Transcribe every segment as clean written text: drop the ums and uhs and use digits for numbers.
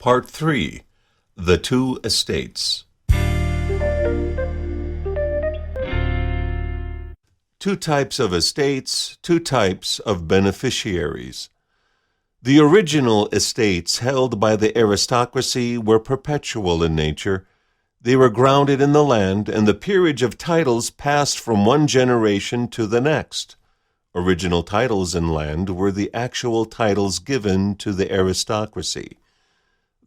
Part 3. The Two Estates. Two types of estates, two types of beneficiaries. The original estates held by the aristocracy were perpetual in nature. They were grounded in the land, and the peerage of titles passed from one generation to the next. Original titles in land were the actual titles given to the aristocracy.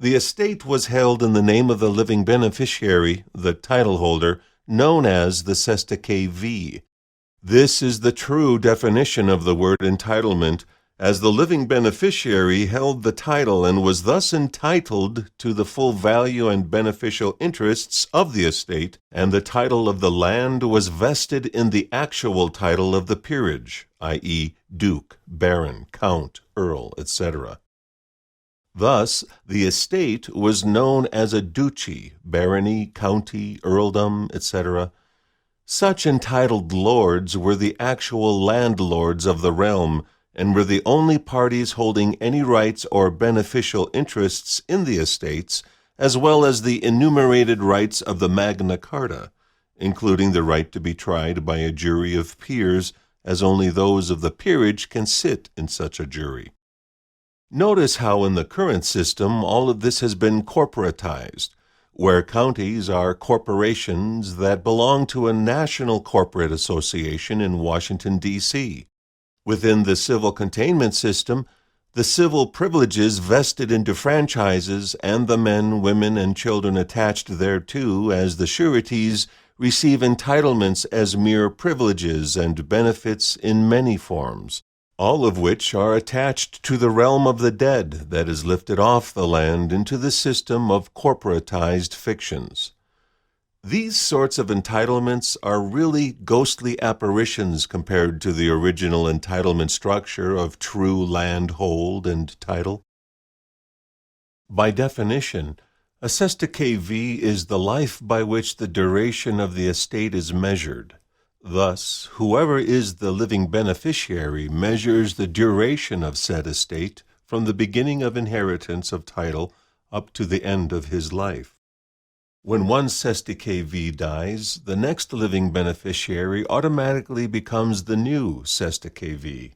The estate was held in the name of the living beneficiary, the title holder, known as the Cestui Que. This is the true definition of the word entitlement, as the living beneficiary held the title and was thus entitled to the full value and beneficial interests of the estate, and the title of the land was vested in the actual title of the peerage, i.e., duke, baron, count, earl, etc. Thus, the estate was known as a duchy, barony, county, earldom, etc. Such entitled lords were the actual landlords of the realm, and were the only parties holding any rights or beneficial interests in the estates, as well as the enumerated rights of the Magna Carta, including the right to be tried by a jury of peers, as only those of the peerage can sit in such a jury. Notice how in the current system all of this has been corporatized, where counties are corporations that belong to a national corporate association in Washington, D.C. Within the civil containment system, the civil privileges vested into franchises and the men, women, and children attached thereto as the sureties receive entitlements as mere privileges and benefits in many forms, all of which are attached to the realm of the dead that is lifted off the land into the system of corporatized fictions. These sorts of entitlements are really ghostly apparitions compared to the original entitlement structure of true land hold and title. By definition, a Cestui Que is the life by which the duration of the estate is measured. Thus, whoever is the living beneficiary measures the duration of said estate from the beginning of inheritance of title up to the end of his life. When one Cestui Que dies, the next living beneficiary automatically becomes the new Cestui Que.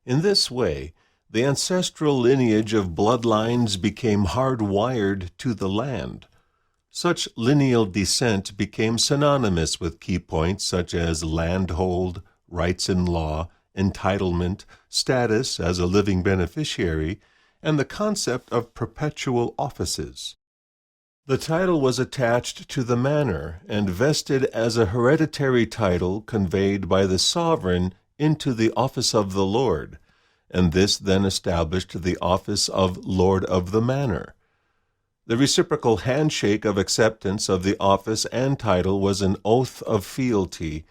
In this way, the ancestral lineage of bloodlines became hardwired to the land. Such lineal descent became synonymous with key points such as landhold, rights in law, entitlement, status as a living beneficiary, and the concept of perpetual offices. The title was attached to the manor and vested as a hereditary title conveyed by the sovereign into the office of the lord, and this then established the office of lord of the manor. The reciprocal handshake of acceptance of the office and title was an oath of fealty,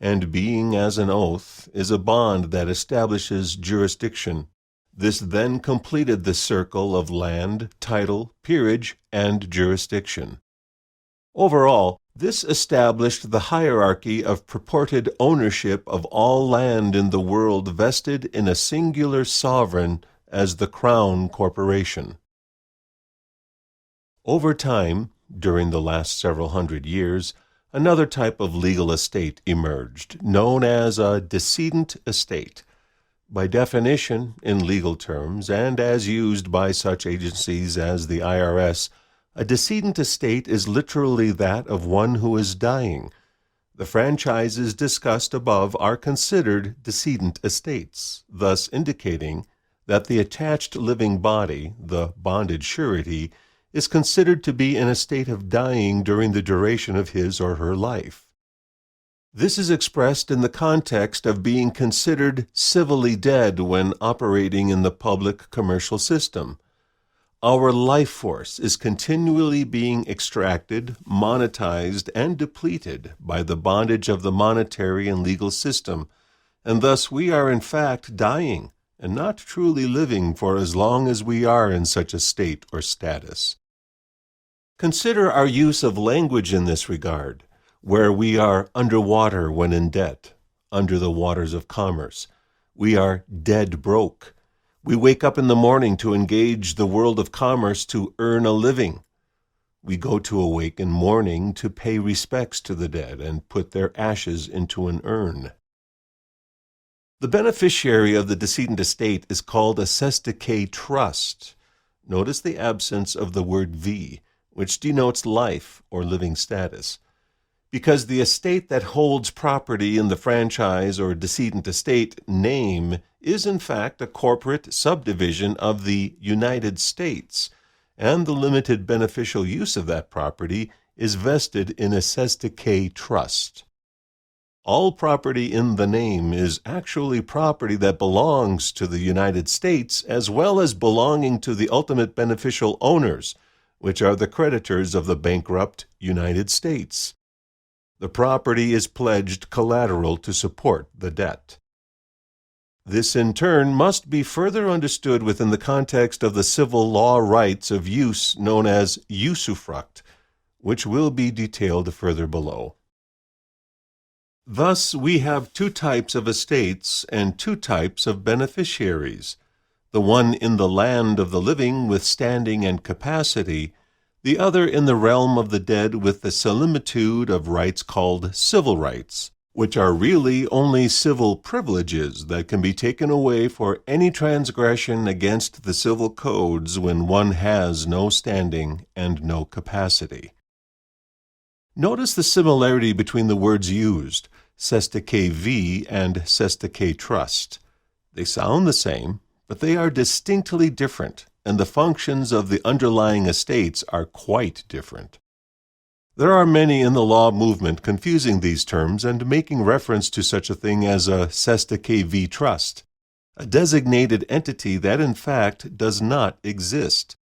and being as an oath is a bond that establishes jurisdiction. This then completed the circle of land, title, peerage, and jurisdiction. Overall, this established the hierarchy of purported ownership of all land in the world vested in a singular sovereign as the Crown Corporation. Over time, during the last several hundred years, another type of legal estate emerged, known as a decedent estate. By definition, in legal terms, and as used by such agencies as the IRS, a decedent estate is literally that of one who is dying. The franchises discussed above are considered decedent estates, thus indicating that the attached living body, the bondage surety, is considered to be in a state of dying during the duration of his or her life. This is expressed in the context of being considered civilly dead when operating in the public commercial system. Our life force is continually being extracted, monetized, and depleted by the bondage of the monetary and legal system, and thus we are in fact dying and not truly living for as long as we are in such a state or status. Consider our use of language in this regard, where we are underwater when in debt, under the waters of commerce. We are dead broke. We wake up in the morning to engage the world of commerce to earn a living. We go to awake in mourning to pay respects to the dead and put their ashes into an urn. The beneficiary of the decedent estate is called a Cestui Que Trust. Notice the absence of the word V, which denotes life or living status. Because the estate that holds property in the franchise or decedent estate name is in fact a corporate subdivision of the United States, and the limited beneficial use of that property is vested in a Cestui Que Trust. All property in the name is actually property that belongs to the United States as well as belonging to the ultimate beneficial owners, which are the creditors of the bankrupt United States. The property is pledged collateral to support the debt. This, in turn, must be further understood within the context of the civil law rights of use known as usufruct, which will be detailed further below. Thus, we have two types of estates and two types of beneficiaries, the one in the land of the living with standing and capacity, the other in the realm of the dead with the similitude of rights called civil rights, which are really only civil privileges that can be taken away for any transgression against the civil codes when one has no standing and no capacity. Notice the similarity between the words used, Cestui Que V and Cestui Que Trust. They sound the same, but they are distinctly different, and the functions of the underlying estates are quite different. There are many in the law movement confusing these terms and making reference to such a thing as a Cestui Que V trust, a designated entity that in fact does not exist.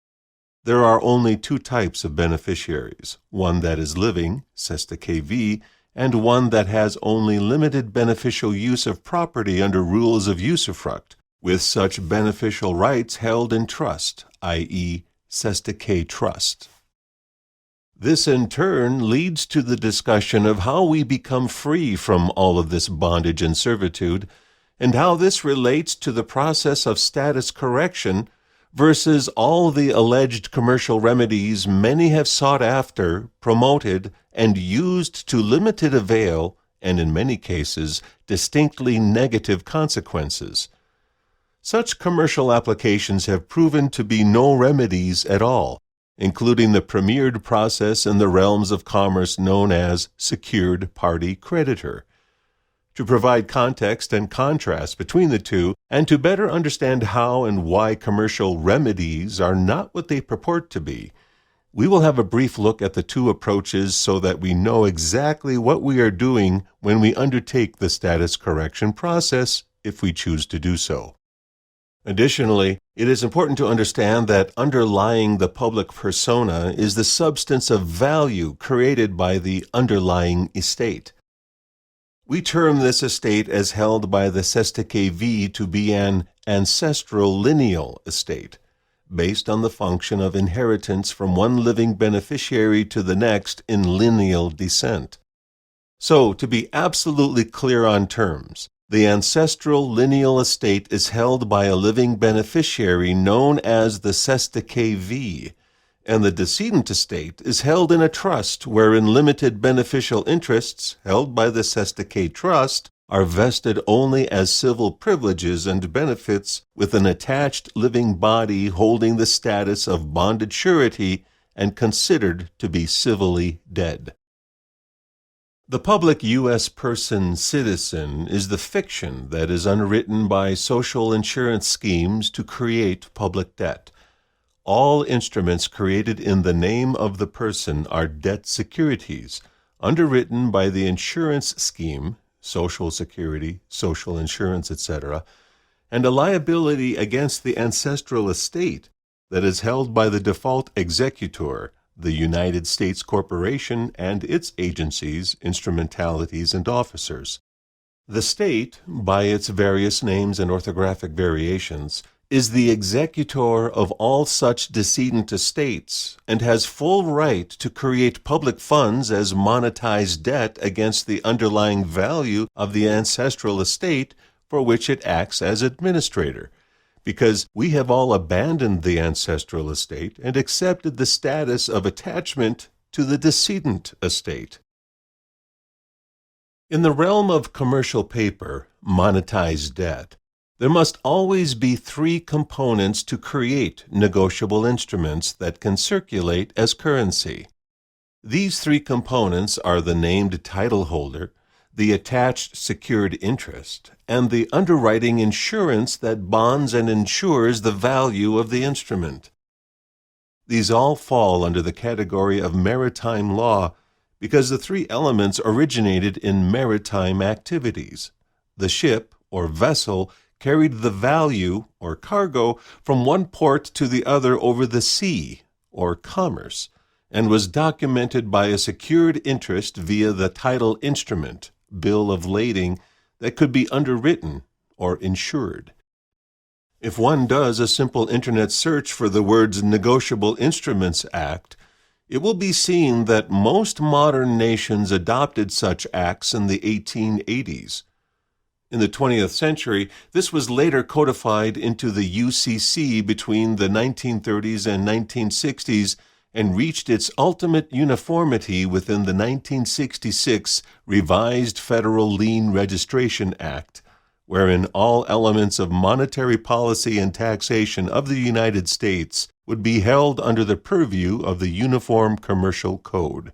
There are only two types of beneficiaries, one that is living, Cestui Que V, and one that has only limited beneficial use of property under rules of usufruct, with such beneficial rights held in trust, i.e., Cestui Que Trust. This in turn leads to the discussion of how we become free from all of this bondage and servitude, and how this relates to the process of status correction versus all the alleged commercial remedies many have sought after, promoted, and used to limited avail, and in many cases, distinctly negative consequences. Such commercial applications have proven to be no remedies at all, including the premiered process in the realms of commerce known as secured party creditor. To provide context and contrast between the two, and to better understand how and why commercial remedies are not what they purport to be, we will have a brief look at the two approaches so that we know exactly what we are doing when we undertake the status correction process, if we choose to do so. Additionally, it is important to understand that underlying the public persona is the substance of value created by the underlying estate. We term this estate as held by the Cestui Que V to be an ancestral lineal estate, based on the function of inheritance from one living beneficiary to the next in lineal descent. So, to be absolutely clear on terms, the ancestral lineal estate is held by a living beneficiary known as the Cestui Que V, and the decedent estate is held in a trust wherein limited beneficial interests held by the Cestui Que Trust are vested only as civil privileges and benefits with an attached living body holding the status of bonded surety and considered to be civilly dead. The public U.S. person citizen is the fiction that is underwritten by social insurance schemes to create public debt. All instruments created in the name of the person are debt securities, underwritten by the insurance scheme, Social Security, social insurance, etc., and a liability against the ancestral estate that is held by the default executor, the United States Corporation and its agencies, instrumentalities, and officers. The state, by its various names and orthographic variations, is the executor of all such decedent estates and has full right to create public funds as monetized debt against the underlying value of the ancestral estate for which it acts as administrator, because we have all abandoned the ancestral estate and accepted the status of attachment to the decedent estate. In the realm of commercial paper, monetized debt, there must always be three components to create negotiable instruments that can circulate as currency. These three components are the named title holder, the attached secured interest, and the underwriting insurance that bonds and insures the value of the instrument. These all fall under the category of maritime law because the three elements originated in maritime activities. The ship, or vessel, carried the value, or cargo, from one port to the other over the sea, or commerce, and was documented by a secured interest via the title instrument, bill of lading, that could be underwritten or insured. If one does a simple internet search for the words Negotiable Instruments Act, it will be seen that most modern nations adopted such acts in the 1880s. In the 20th century, this was later codified into the UCC between the 1930s and 1960s and reached its ultimate uniformity within the 1966 Revised Federal Lien Registration Act, wherein all elements of monetary policy and taxation of the United States would be held under the purview of the Uniform Commercial Code.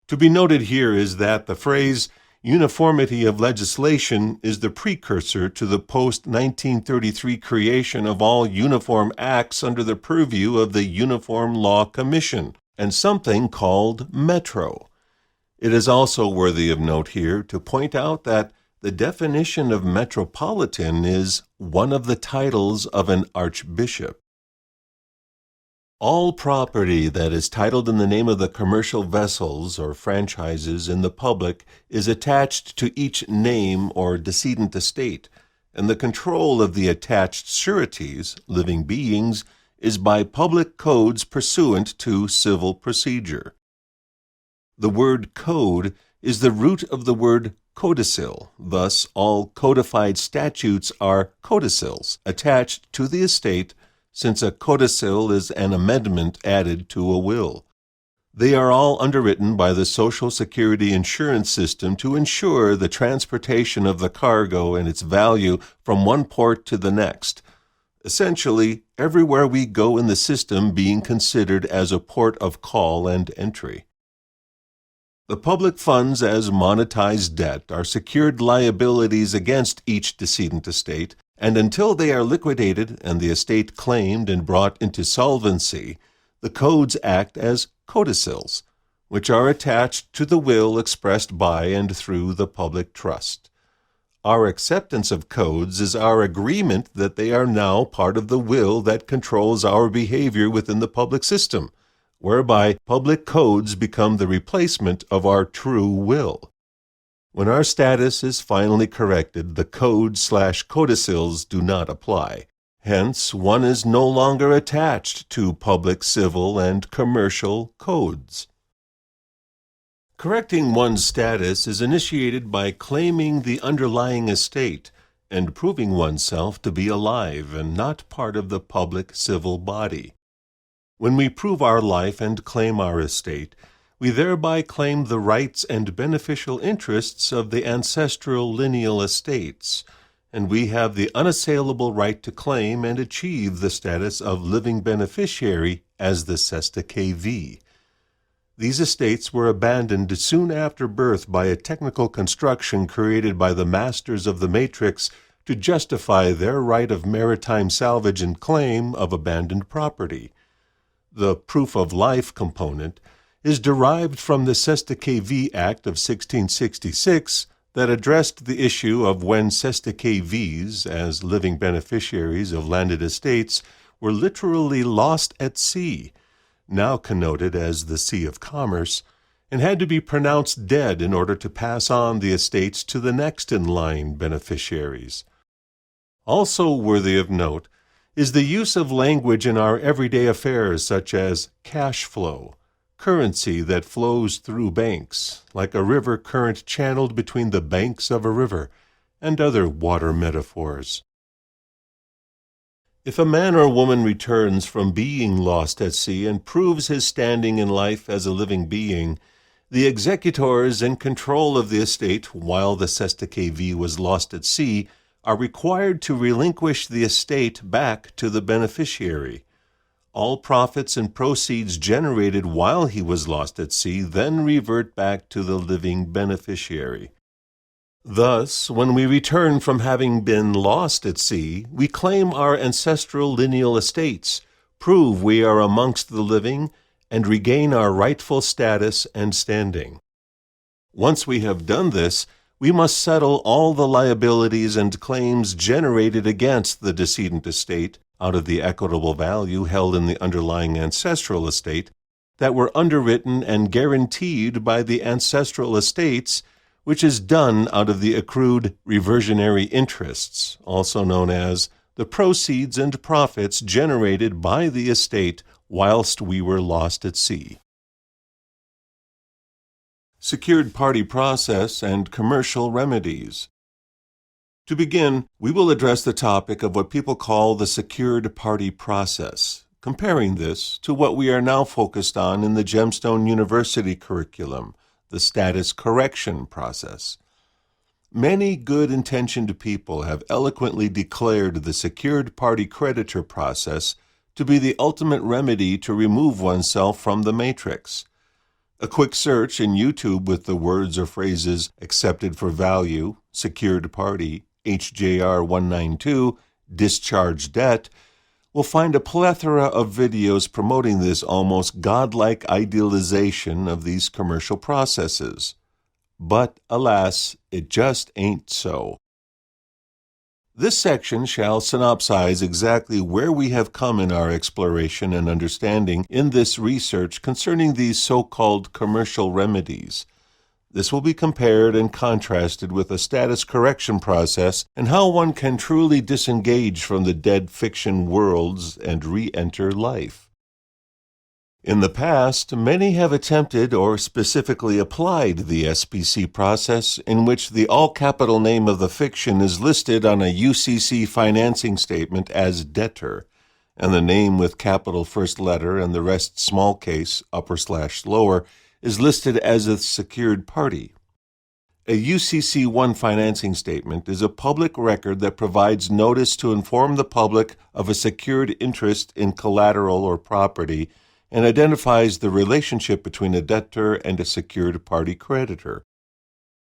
To be noted here is that the phrase uniformity of legislation is the precursor to the post-1933 creation of all uniform acts under the purview of the Uniform Law Commission and something called Metro. It is also worthy of note here to point out that the definition of metropolitan is one of the titles of an archbishop. All property that is titled in the name of the commercial vessels or franchises in the public is attached to each name or decedent estate, and the control of the attached sureties, living beings, is by public codes pursuant to civil procedure. The word code is the root of the word codicil, thus all codified statutes are codicils attached to the estate, since a codicil is an amendment added to a will. They are all underwritten by the Social Security insurance system to ensure the transportation of the cargo and its value from one port to the next, essentially everywhere we go in the system being considered as a port of call and entry. The public funds as monetized debt are secured liabilities against each decedent estate, and until they are liquidated and the estate claimed and brought into solvency, the codes act as codicils, which are attached to the will expressed by and through the public trust. Our acceptance of codes is our agreement that they are now part of the will that controls our behavior within the public system, whereby public codes become the replacement of our true will. When our status is finally corrected, the code/codicils do not apply. Hence, one is no longer attached to public, civil, and commercial codes. Correcting one's status is initiated by claiming the underlying estate and proving oneself to be alive and not part of the public civil body. When we prove our life and claim our estate, we thereby claim the rights and beneficial interests of the ancestral lineal estates, and we have the unassailable right to claim and achieve the status of living beneficiary as the Cestui Que V. These estates were abandoned soon after birth by a technical construction created by the masters of the matrix to justify their right of maritime salvage and claim of abandoned property. The proof of life component is derived from the Cestui Que V Act of 1666 that addressed the issue of when Cestui Que Vs, as living beneficiaries of landed estates, were literally lost at sea, now connoted as the Sea of Commerce, and had to be pronounced dead in order to pass on the estates to the next in line beneficiaries. Also worthy of note is the use of language in our everyday affairs such as cash flow, currency that flows through banks, like a river current channeled between the banks of a river, and other water metaphors. If a man or woman returns from being lost at sea and proves his standing in life as a living being, the executors in control of the estate while the Cestui Que was lost at sea are required to relinquish the estate back to the beneficiary. All profits and proceeds generated while he was lost at sea then revert back to the living beneficiary. Thus, when we return from having been lost at sea, we claim our ancestral lineal estates, prove we are amongst the living, and regain our rightful status and standing. Once we have done this, we must settle all the liabilities and claims generated against the decedent estate out of the equitable value held in the underlying ancestral estate that were underwritten and guaranteed by the ancestral estates, which is done out of the accrued reversionary interests, also known as the proceeds and profits generated by the estate whilst we were lost at sea. Secured party process and commercial remedies. To begin, we will address the topic of what people call the secured party process, comparing this to what we are now focused on in the Gemstone University curriculum, the status correction process. Many good-intentioned people have eloquently declared the secured party creditor process to be the ultimate remedy to remove oneself from the matrix. A quick search in YouTube with the words or phrases accepted for value, secured party, HJR 192, discharge debt, will find a plethora of videos promoting this almost godlike idealization of these commercial processes. But, alas, it just ain't so. This section shall synopsize exactly where we have come in our exploration and understanding in this research concerning these so-called commercial remedies. This will be compared and contrasted with a status correction process and how one can truly disengage from the dead fiction worlds and re-enter life. In the past, many have attempted or specifically applied the SPC process in which the all-capital name of the fiction is listed on a UCC financing statement as debtor, and the name with capital first letter and the rest small case, upper/lower, is listed as a secured party. A UCC-1 financing statement is a public record that provides notice to inform the public of a secured interest in collateral or property and identifies the relationship between a debtor and a secured party creditor.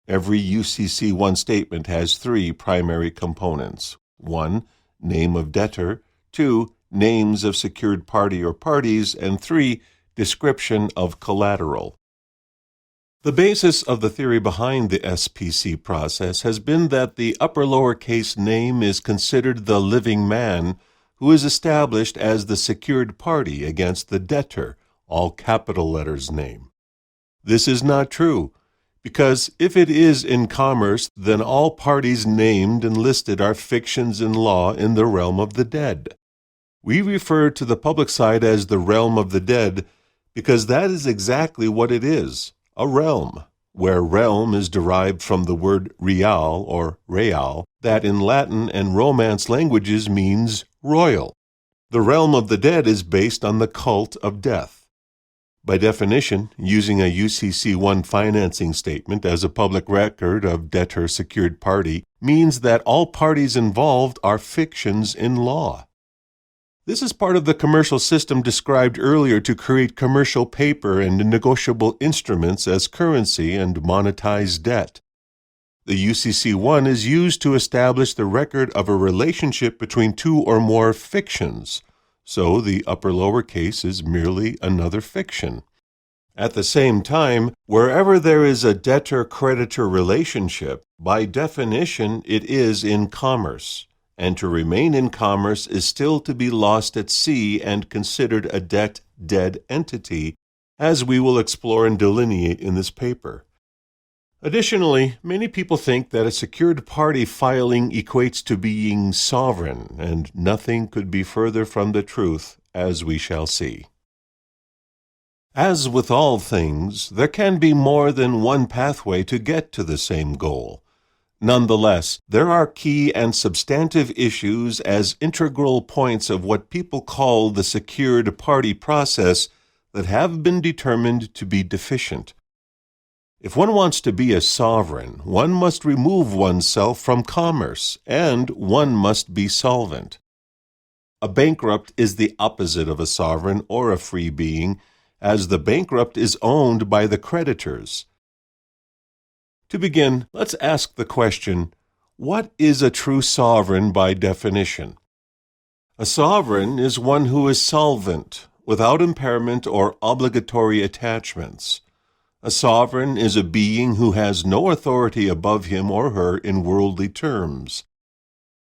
Every UCC-1 statement has three primary components. 1. Name of debtor. 2. Names of secured party or parties. And 3. Description of collateral. The basis of the theory behind the SPC process has been that the upper-lowercase name is considered the living man who is established as the secured party against the debtor, all capital letters name. This is not true, because if it is in commerce, then all parties named and listed are fictions in law in the realm of the dead. We refer to the public side as the realm of the dead because that is exactly what it is. A realm, where realm is derived from the word real or real, that in Latin and Romance languages means royal. The realm of the dead is based on the cult of death. By definition, using a UCC-1 financing statement as a public record of debtor-secured party means that all parties involved are fictions in law. This is part of the commercial system described earlier to create commercial paper and negotiable instruments as currency and monetize debt. The UCC-1 is used to establish the record of a relationship between two or more fictions, so the upper-lower case is merely another fiction. At the same time, wherever there is a debtor-creditor relationship, by definition it is in commerce. And to remain in commerce is still to be lost at sea and considered a debt-dead entity, as we will explore and delineate in this paper. Additionally, many people think that a secured party filing equates to being sovereign, and nothing could be further from the truth, as we shall see. As with all things, there can be more than one pathway to get to the same goal. Nonetheless, there are key and substantive issues as integral points of what people call the secured party process that have been determined to be deficient. If one wants to be a sovereign, one must remove oneself from commerce, and one must be solvent. A bankrupt is the opposite of a sovereign or a free being, as the bankrupt is owned by the creditors. To begin, let's ask the question, what is a true sovereign by definition? A sovereign is one who is solvent, without impairment or obligatory attachments. A sovereign is a being who has no authority above him or her in worldly terms.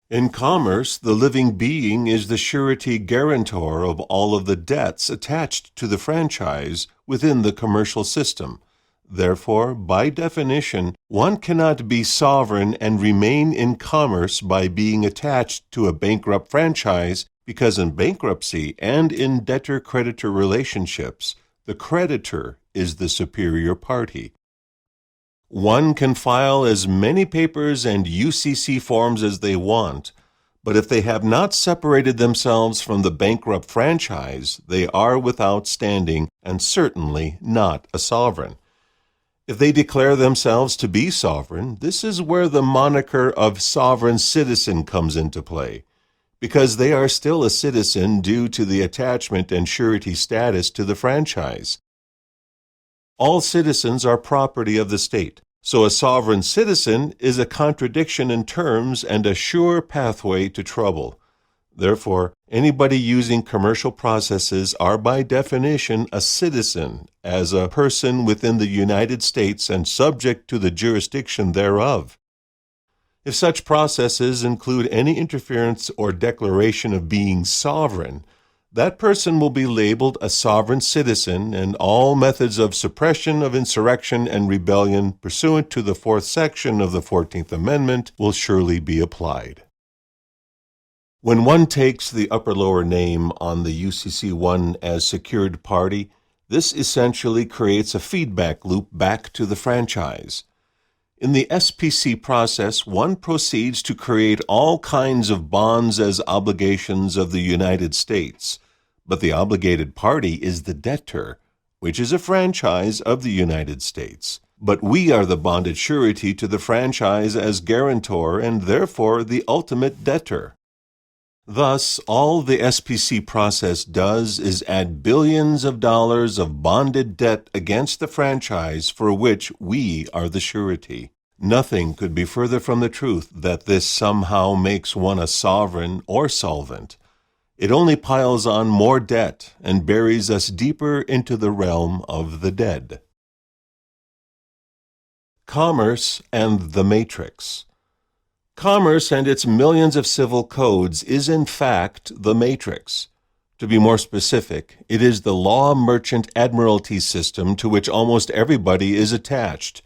In commerce, the living being is the surety guarantor of all of the debts attached to the franchise within the commercial system. Therefore, by definition, one cannot be sovereign and remain in commerce by being attached to a bankrupt franchise, because in bankruptcy and in debtor-creditor relationships, the creditor is the superior party. One can file as many papers and UCC forms as they want, but if they have not separated themselves from the bankrupt franchise, they are without standing and certainly not a sovereign. If they declare themselves to be sovereign, this is where the moniker of sovereign citizen comes into play, because they are still a citizen due to the attachment and surety status to the franchise. All citizens are property of the state, so a sovereign citizen is a contradiction in terms and a sure pathway to trouble. Therefore, anybody using commercial processes are by definition a citizen, as a person within the United States and subject to the jurisdiction thereof. If such processes include any interference or declaration of being sovereign, that person will be labeled a sovereign citizen, and all methods of suppression of insurrection and rebellion pursuant to the 4th section of the 14th Amendment will surely be applied. When one takes the upper-lower name on the UCC1 as secured party, this essentially creates a feedback loop back to the franchise. In the SPC process, one proceeds to create all kinds of bonds as obligations of the United States, but the obligated party is the debtor, which is a franchise of the United States. But we are the bonded surety to the franchise as guarantor and therefore the ultimate debtor. Thus, all the SPC process does is add billions of dollars of bonded debt against the franchise for which we are the surety. Nothing could be further from the truth that this somehow makes one a sovereign or solvent. It only piles on more debt and buries us deeper into the realm of the dead. Commerce and the Matrix. Commerce and its millions of civil codes is in fact the matrix. To be more specific, it is the law merchant admiralty system to which almost everybody is attached.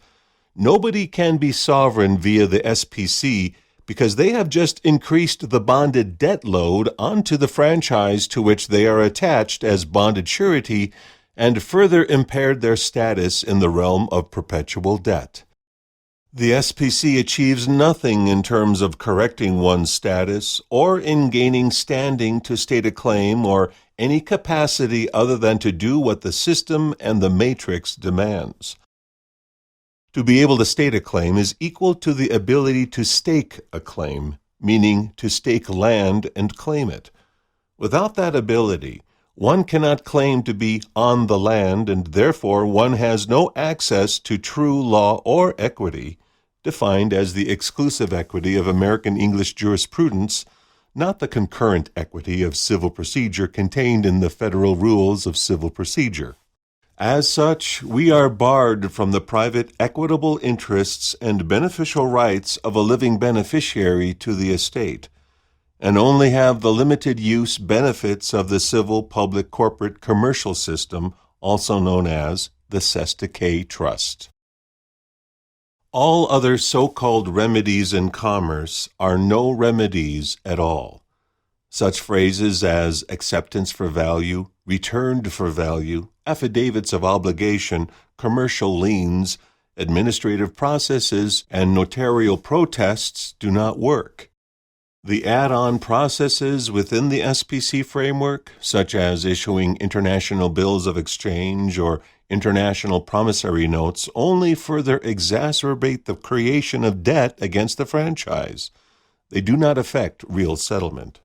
Nobody can be sovereign via the SPC because they have just increased the bonded debt load onto the franchise to which they are attached as bonded surety and further impaired their status in the realm of perpetual debt. The SPC achieves nothing in terms of correcting one's status or in gaining standing to state a claim or any capacity other than to do what the system and the matrix demands. To be able to state a claim is equal to the ability to stake a claim, meaning to stake land and claim it. Without that ability, one cannot claim to be on the land, and therefore one has no access to true law or equity, defined as the exclusive equity of American English jurisprudence, not the concurrent equity of civil procedure contained in the Federal Rules of Civil Procedure. As such, we are barred from the private equitable interests and beneficial rights of a living beneficiary to the estate, and only have the limited use benefits of the civil, public, corporate, commercial system, also known as the Cestui Que Trust. All other so-called remedies in commerce are no remedies at all. Such phrases as acceptance for value, returned for value, affidavits of obligation, commercial liens, administrative processes and notarial protests do not work. The add-on processes within the SPC framework, such as issuing international bills of exchange or international promissory notes, only further exacerbate the creation of debt against the franchise. They do not affect real settlement.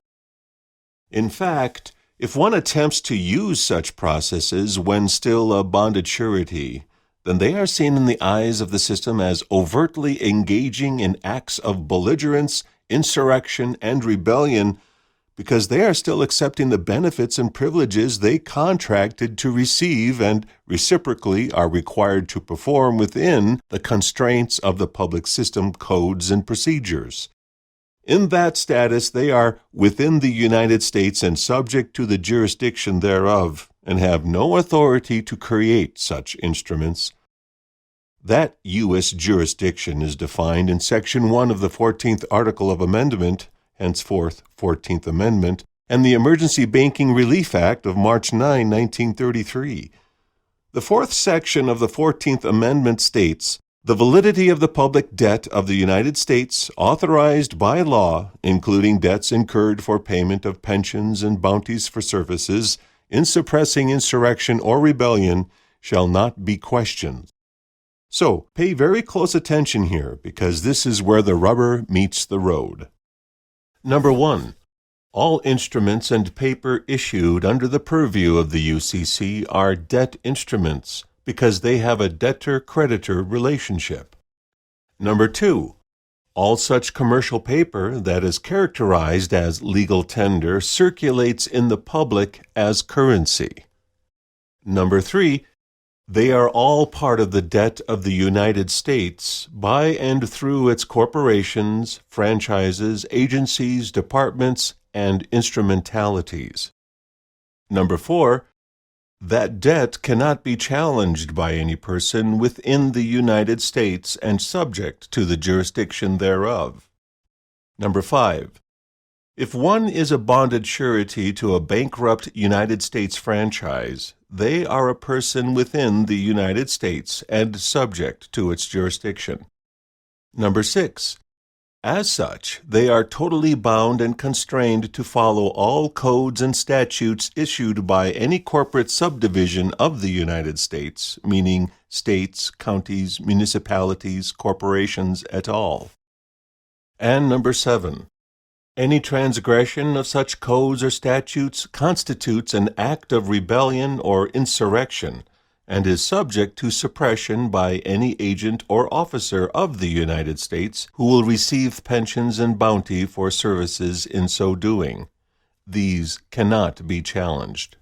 In fact, if one attempts to use such processes when still a bonded surety, then they are seen in the eyes of the system as overtly engaging in acts of belligerence, insurrection, and rebellion, because they are still accepting the benefits and privileges they contracted to receive and reciprocally are required to perform within the constraints of the public system codes and procedures. In that status, they are within the United States and subject to the jurisdiction thereof, and have no authority to create such instruments. That U.S. jurisdiction is defined in Section 1 of the 14th Article of Amendment, henceforth 14th Amendment, and the Emergency Banking Relief Act of March 9, 1933. The fourth section of the 14th Amendment states, "The validity of the public debt of the United States, authorized by law, including debts incurred for payment of pensions and bounties for services, in suppressing insurrection or rebellion, shall not be questioned." So, pay very close attention here, because this is where the rubber meets the road. Number 1. All instruments and paper issued under the purview of the UCC are debt instruments, because they have a debtor-creditor relationship. Number 2. All such commercial paper that is characterized as legal tender circulates in the public as currency. Number 3. They are all part of the debt of the United States by and through its corporations, franchises, agencies, departments, and instrumentalities. Number 4. That debt cannot be challenged by any person within the United States and subject to the jurisdiction thereof. Number 5. If one is a bonded surety to a bankrupt United States franchise, they are a person within the United States and subject to its jurisdiction. Number 6. As such, they are totally bound and constrained to follow all codes and statutes issued by any corporate subdivision of the United States, meaning states, counties, municipalities, corporations, et al. And number 7. Any transgression of such codes or statutes constitutes an act of rebellion or insurrection, and is subject to suppression by any agent or officer of the United States who will receive pensions and bounty for services in so doing. These cannot be challenged.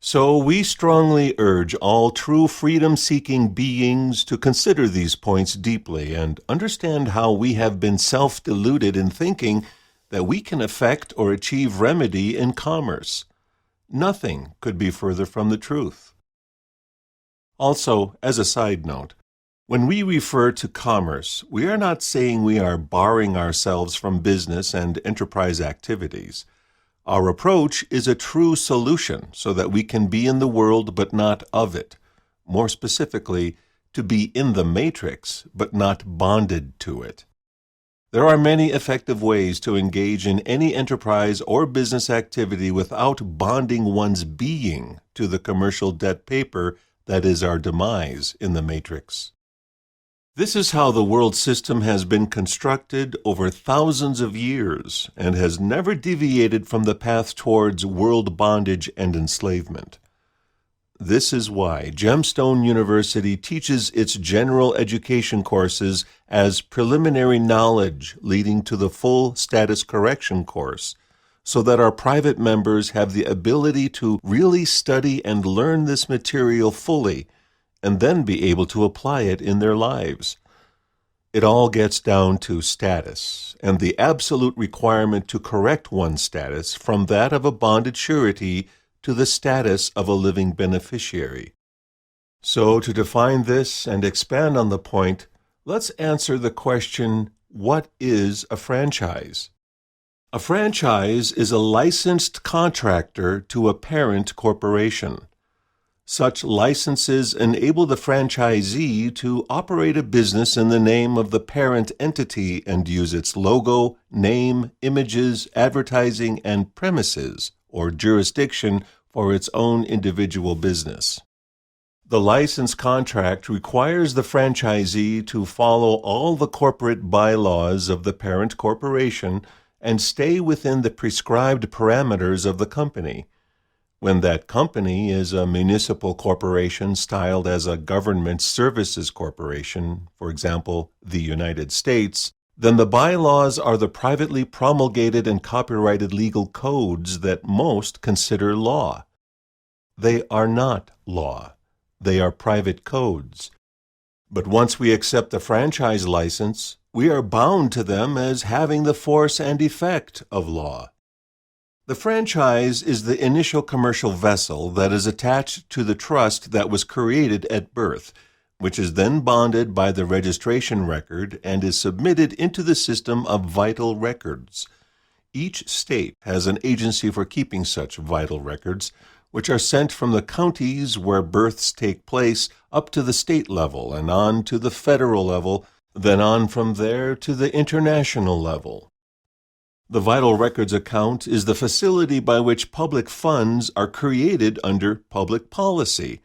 So we strongly urge all true freedom-seeking beings to consider these points deeply and understand how we have been self-deluded in thinking that we can effect or achieve remedy in commerce. Nothing could be further from the truth. Also, as a side note, when we refer to commerce, we are not saying we are barring ourselves from business and enterprise activities. Our approach is a true solution so that we can be in the world but not of it. More specifically, to be in the matrix but not bonded to it. There are many effective ways to engage in any enterprise or business activity without bonding one's being to the commercial debt paper that is our demise in the matrix. This is how the world system has been constructed over thousands of years and has never deviated from the path towards world bondage and enslavement. This is why Gemstone University teaches its general education courses as preliminary knowledge leading to the full status correction course, so that our private members have the ability to really study and learn this material fully and then be able to apply it in their lives. It all gets down to status and the absolute requirement to correct one's status from that of a bonded surety to the status of a living beneficiary. So, to define this and expand on the point, let's answer the question, what is a franchise? A franchise is a licensed contractor to a parent corporation. Such licenses enable the franchisee to operate a business in the name of the parent entity and use its logo, name, images, advertising, and premises or jurisdiction for its own individual business. The license contract requires the franchisee to follow all the corporate bylaws of the parent corporation and stay within the prescribed parameters of the company. When that company is a municipal corporation styled as a government services corporation, for example, the United States, then the bylaws are the privately promulgated and copyrighted legal codes that most consider law. They are not law. They are private codes. But once we accept the franchise license, we are bound to them as having the force and effect of law. The franchise is the initial commercial vessel that is attached to the trust that was created at birth, which is then bonded by the registration record and is submitted into the system of vital records. Each state has an agency for keeping such vital records, which are sent from the counties where births take place up to the state level and on to the federal level, then on from there to the international level. The Vital Records account is the facility by which public funds are created under public policy,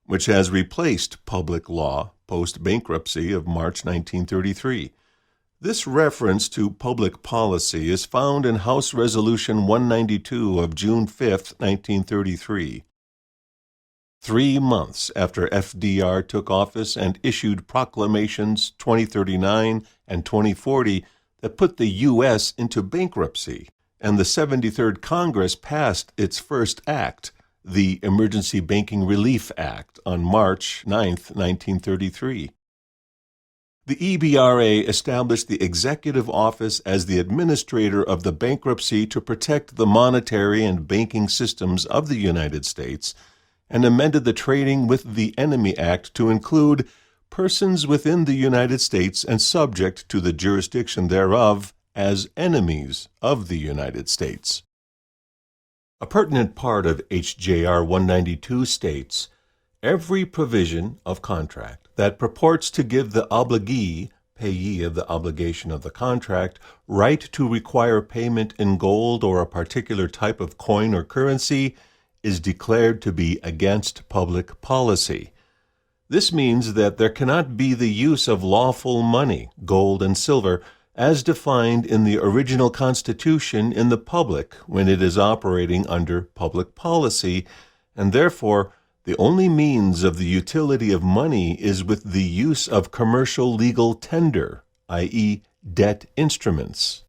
which has replaced public law post-bankruptcy of March 1933. This reference to public policy is found in House Resolution 192 of June 5, 1933. 3 months after FDR took office and issued proclamations 2039 and 2040 that put the U.S. into bankruptcy, and the 73rd Congress passed its first act, the Emergency Banking Relief Act, on March 9, 1933. The EBRA established the executive office as the administrator of the bankruptcy to protect the monetary and banking systems of the United States, and amended the Trading with the Enemy Act to include persons within the United States and subject to the jurisdiction thereof as enemies of the United States. A pertinent part of HJR 192 states, every provision of contract that purports to give the obligee, payee of the obligation of the contract, right to require payment in gold or a particular type of coin or currency is declared to be against public policy. This means that there cannot be the use of lawful money, gold and silver, as defined in the original Constitution in the public when it is operating under public policy, and therefore the only means of the utility of money is with the use of commercial legal tender, i.e., debt instruments.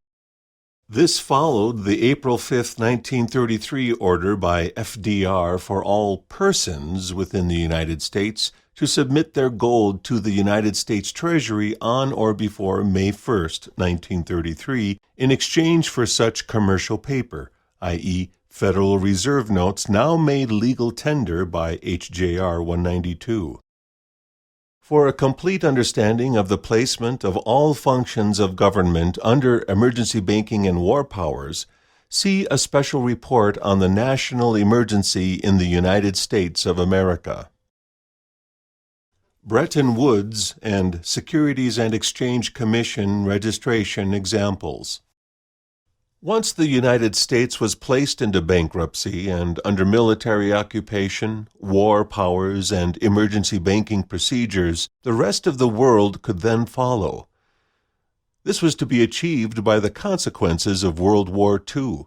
This followed the April 5, 1933 order by FDR for all persons within the United States to submit their gold to the United States Treasury on or before May 1, 1933, in exchange for such commercial paper, i.e., Federal Reserve notes now made legal tender by HJR 192. For a complete understanding of the placement of all functions of government under emergency banking and war powers, see a special report on the national emergency in the United States of America. Bretton Woods and Securities and Exchange Commission registration examples. Once the United States was placed into bankruptcy and under military occupation, war powers, and emergency banking procedures, the rest of the world could then follow. This was to be achieved by the consequences of World War II.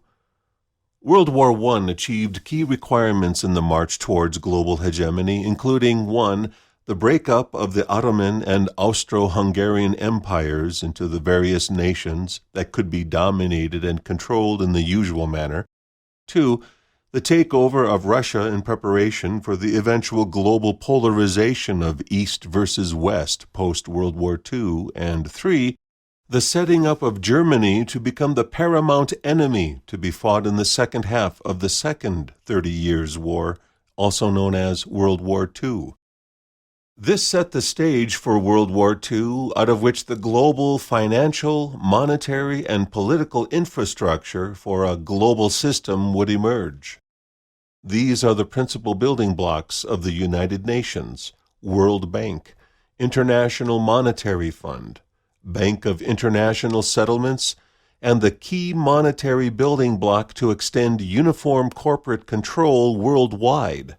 World War I achieved key requirements in the march towards global hegemony, including 1. The breakup of the Ottoman and Austro-Hungarian empires into the various nations that could be dominated and controlled in the usual manner. 2. The takeover of Russia in preparation for the eventual global polarization of East versus West post-World War II. And 3. The setting up of Germany to become the paramount enemy to be fought in the second half of the Second 30 Years' War, also known as World War II. This set the stage for World War II, out of which the global financial, monetary, and political infrastructure for a global system would emerge. These are the principal building blocks of the United Nations, World Bank, International Monetary Fund, Bank of International Settlements, and the key monetary building block to extend uniform corporate control worldwide,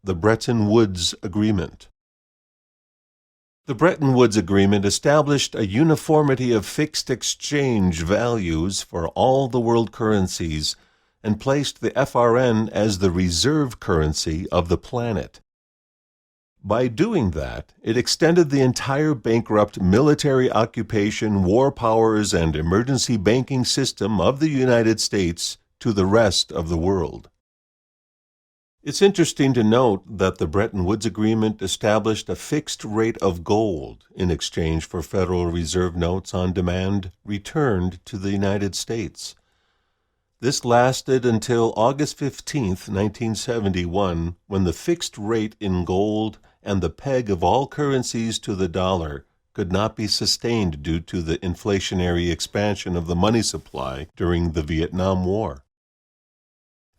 the Bretton Woods Agreement. The Bretton Woods Agreement established a uniformity of fixed exchange values for all the world currencies and placed the FRN as the reserve currency of the planet. By doing that, it extended the entire bankrupt military occupation, war powers, and emergency banking system of the United States to the rest of the world. It's interesting to note that the Bretton Woods Agreement established a fixed rate of gold in exchange for Federal Reserve notes on demand returned to the United States. This lasted until August 15, 1971, when the fixed rate in gold and the peg of all currencies to the dollar could not be sustained due to the inflationary expansion of the money supply during the Vietnam War.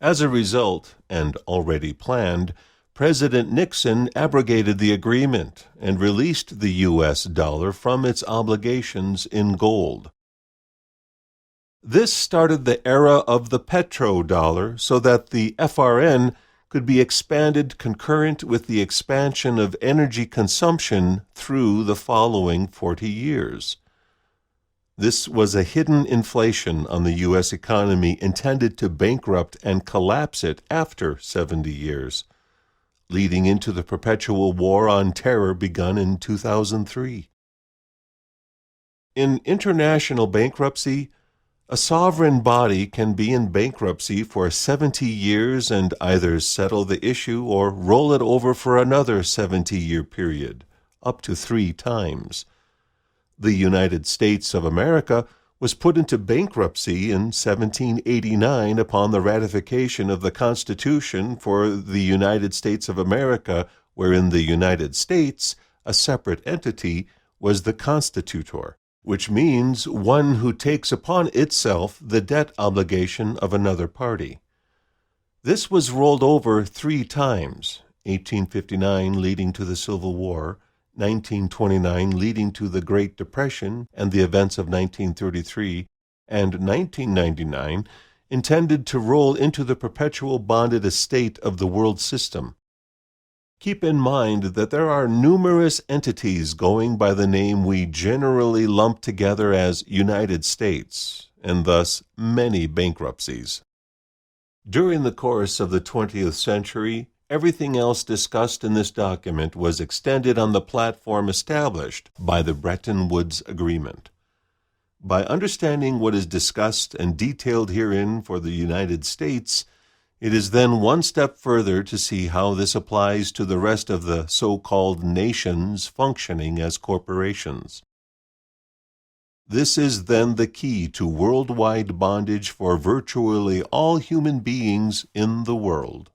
As a result, and already planned, President Nixon abrogated the agreement and released the U.S. dollar from its obligations in gold. This started the era of the petrodollar so that the FRN could be expanded concurrent with the expansion of energy consumption through the following 40 years. This was a hidden inflation on the U.S. economy intended to bankrupt and collapse it after 70 years, leading into the perpetual war on terror begun in 2003. In international bankruptcy, a sovereign body can be in bankruptcy for 70 years and either settle the issue or roll it over for another 70-year period, up to 3 times. The United States of America was put into bankruptcy in 1789 upon the ratification of the Constitution for the United States of America, wherein the United States, a separate entity, was the constitutor, which means one who takes upon itself the debt obligation of another party. This was rolled over 3 times, 1859 leading to the Civil War, 1929 leading to the Great Depression and the events of 1933, and 1999 intended to roll into the perpetual bonded estate of the world system. Keep in mind that there are numerous entities going by the name we generally lump together as United States, and thus many bankruptcies. During the course of the 20th century, everything else discussed in this document was extended on the platform established by the Bretton Woods Agreement. By understanding what is discussed and detailed herein for the United States, it is then one step further to see how this applies to the rest of the so-called nations functioning as corporations. This is then the key to worldwide bondage for virtually all human beings in the world.